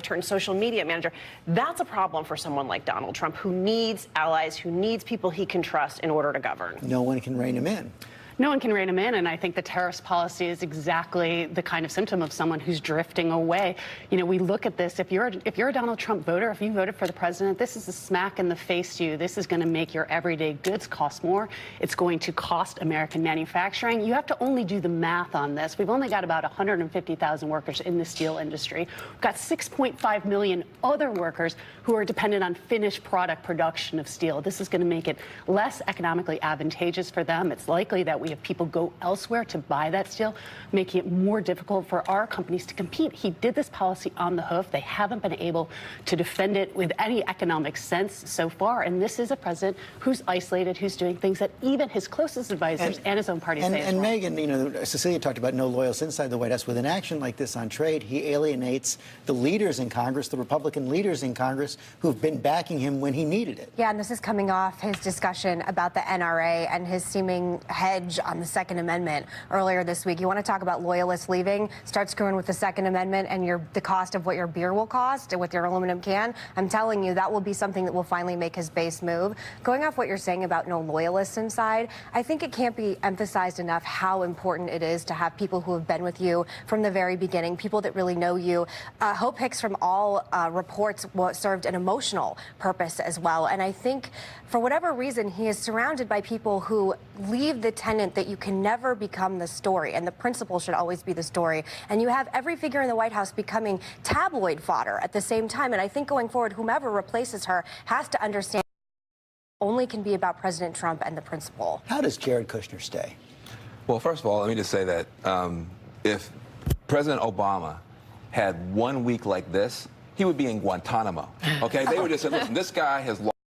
turned social media manager. That's a problem for someone like Donald Trump, who needs allies, who needs people he can trust in order to govern. No one can rein him in. No one can rein him in, and I think the tariffs policy is exactly the kind of symptom of someone who's drifting away. We look at this. If you're a Donald Trump voter, if you voted for the president, this is a smack in the face to you. This is going to make your everyday goods cost more. It's going to cost American manufacturing. You have to only do the math on this. We've only got about 150,000 workers in the steel industry. We've got 6.5 million other workers who are dependent on finished product production of steel. This is going to make it less economically advantageous for them. It's likely that we have people go elsewhere to buy that steel, making it more difficult for our companies to compete. He did this policy on the hoof. They haven't been able to defend it with any economic sense so far. And this is a president who's isolated, who's doing things that even his closest advisors and his own party say is wrong. Meghan, Cecilia talked about no loyalists inside the White House. With an action like this on trade, he alienates the leaders in Congress, the Republican leaders in Congress, who've been backing him when he needed it. Yeah, and this is coming off his discussion about the NRA and his seeming hedge on the Second Amendment earlier this week. You want to talk about loyalists leaving? Start screwing with the Second Amendment and the cost of what your beer will cost with your aluminum can. I'm telling you, that will be something that will finally make his base move. Going off what you're saying about no loyalists inside, I think it can't be emphasized enough how important it is to have people who have been with you from the very beginning, people that really know you. Hope Hicks, from all reports, served an emotional purpose as well. And I think for whatever reason, he is surrounded by people who leave the tenet that you can never become the story, and the principle should always be the story. And you have every figure in the White House becoming tabloid fodder at the same time. And I think going forward, whomever replaces her has to understand only can be about President Trump and the principle. How does Jared Kushner stay? Well, first of all, let me just say that if President Obama had 1 week like this, he would be in Guantanamo. Okay, they would just say, listen, this guy has lost.